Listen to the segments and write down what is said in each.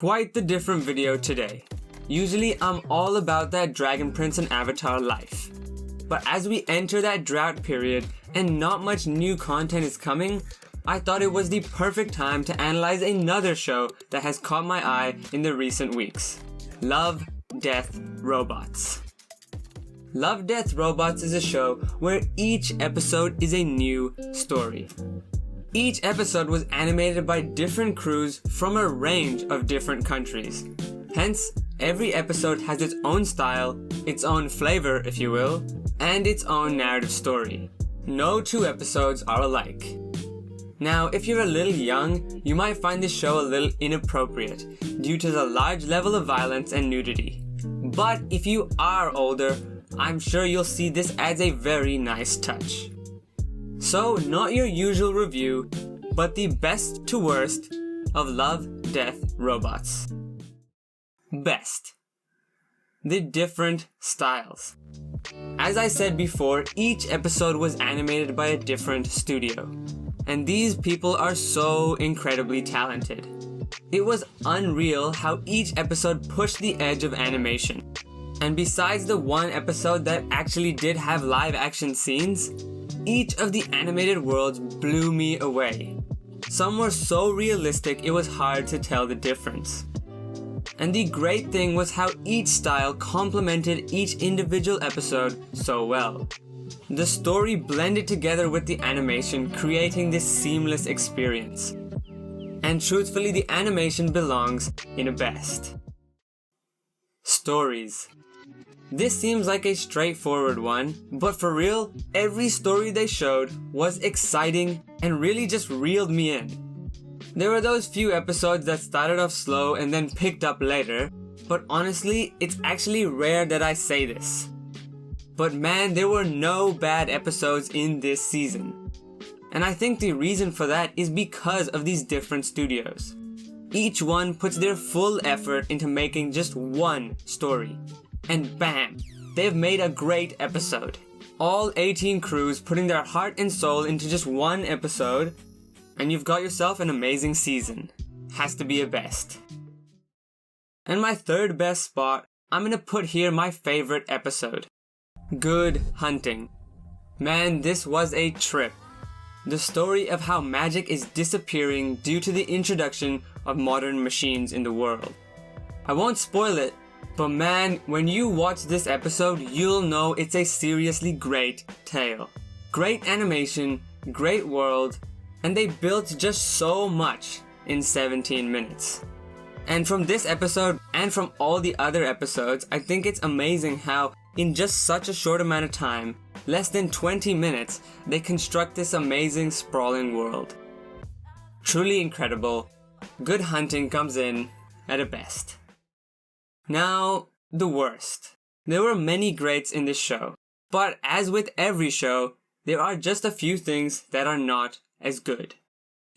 Quite the different video today. Usually I'm all about that Dragon Prince and Avatar life. But as we enter that drought period and not much new content is coming, I thought it was the perfect time to analyze another show that has caught my eye in the recent weeks. Love, Death, Robots. Love, Death, Robots is a show where each episode is a new story. Each episode was animated by different crews from a range of different countries. Hence, every episode has its own style, its own flavor, if you will, and its own narrative story. No two episodes are alike. Now, if you're a little young, you might find this show a little inappropriate due to the large level of violence and nudity. But if you are older, I'm sure you'll see this adds a very nice touch. So, not your usual review, but the best to worst of Love, Death, Robots. Best. The different styles. As I said before, each episode was animated by a different studio. And these people are so incredibly talented. It was unreal how each episode pushed the edge of animation. And besides the one episode that actually did have live action scenes, each of the animated worlds blew me away. Some were so realistic it was hard to tell the difference. And the great thing was how each style complemented each individual episode so well. The story blended together with the animation, creating this seamless experience. And truthfully, the animation belongs in a best. Stories. This seems like a straightforward one, but for real, every story they showed was exciting and really just reeled me in. There were those few episodes that started off slow and then picked up later, but honestly, it's actually rare that I say this. But man, there were no bad episodes in this season. And I think the reason for that is because of these different studios. Each one puts their full effort into making just one story. And bam, they've made a great episode. All 18 crews putting their heart and soul into just one episode, and you've got yourself an amazing season. Has to be a best. And my third best spot, I'm gonna put here my favorite episode. Good Hunting. Man, this was a trip. The story of how magic is disappearing due to the introduction of modern machines in the world. I won't spoil it, but man, when you watch this episode, you'll know it's a seriously great tale. Great animation, great world, and they built just so much in 17 minutes. And from this episode, and from all the other episodes, I think it's amazing how, in just such a short amount of time, less than 20 minutes, they construct this amazing sprawling world. Truly incredible. Good Hunting comes in at a best. Now, the worst. There were many greats in this show, but as with every show, there are just a few things that are not as good.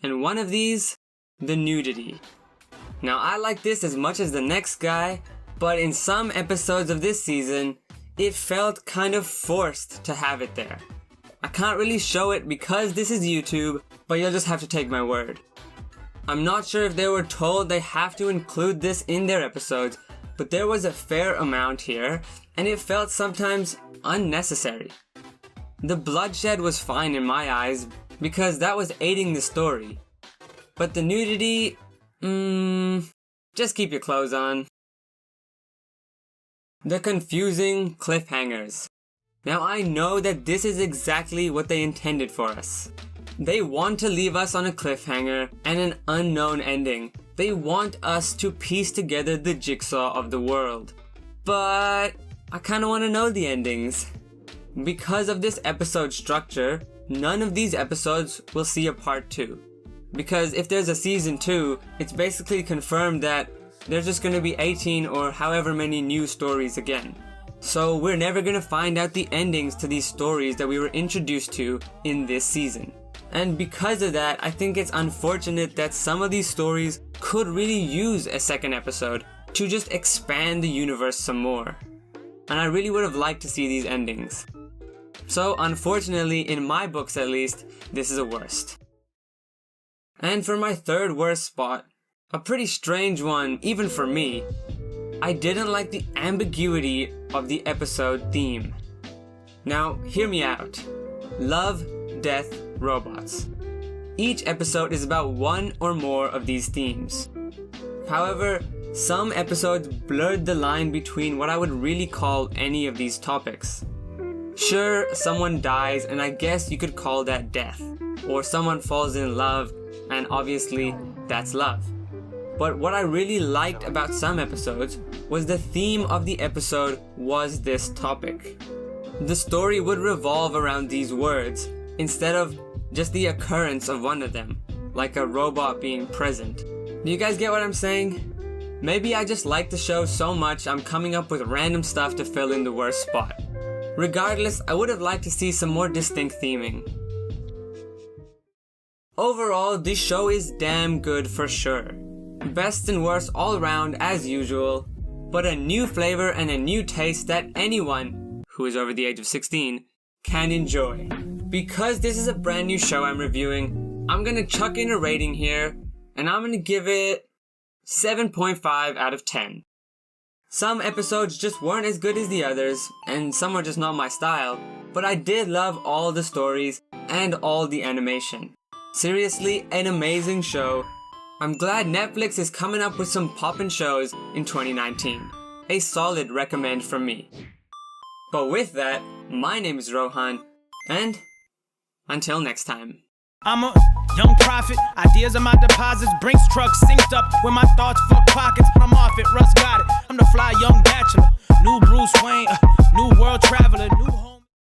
And one of these, the nudity. Now, I like this as much as the next guy, but in some episodes of this season, it felt kind of forced to have it there. I can't really show it because this is YouTube, but you'll just have to take my word. I'm not sure if they were told they have to include this in their episodes, but there was a fair amount here, and it felt sometimes unnecessary. The bloodshed was fine in my eyes, because that was aiding the story. But the nudity, just keep your clothes on. The confusing cliffhangers. Now I know that this is exactly what they intended for us. They want to leave us on a cliffhanger and an unknown ending. They want us to piece together the jigsaw of the world. But I kinda wanna know the endings. Because of this episode structure, none of these episodes will see a part 2. Because if there's a season 2, it's basically confirmed that there's just gonna be 18 or however many new stories again. So we're never gonna find out the endings to these stories that we were introduced to in this season. And because of that, I think it's unfortunate that some of these stories could really use a second episode to just expand the universe some more. And I really would have liked to see these endings. So unfortunately, in my books at least, this is a worst. And for my third worst spot, A pretty strange one, even for me. I didn't like the ambiguity of the episode theme. Now, hear me out. Love, death, robots. Each episode is about one or more of these themes. However, some episodes blurred the line between what I would really call any of these topics. Sure, someone dies, and I guess you could call that death. Or someone falls in love, and obviously, that's love. But what I really liked about some episodes was the theme of the episode was this topic. The story would revolve around these words, instead of just the occurrence of one of them, like a robot being present. Do you guys get what I'm saying? Maybe I just like the show so much I'm coming up with random stuff to fill in the worst spot. Regardless, I would have liked to see some more distinct theming. Overall, this show is damn good for sure. Best and worst all around as usual, but a new flavor and a new taste that anyone who is over the age of 16 can enjoy. Because this is a brand new show I'm reviewing, I'm gonna chuck in a rating here, and I'm gonna give it 7.5 out of 10. Some episodes just weren't as good as the others, and some were just not my style, but I did love all the stories and all the animation. Seriously, an amazing show. I'm glad Netflix is coming up with some poppin' shows in 2019. A solid recommend from me. But with that, my name is Rohan, and until next time. I'm a young prophet, ideas are my deposits. Brinks trucks synced up with my thoughts, fuck pockets. I'm off it, Russ got it. I'm the fly young bachelor, new Bruce Wayne.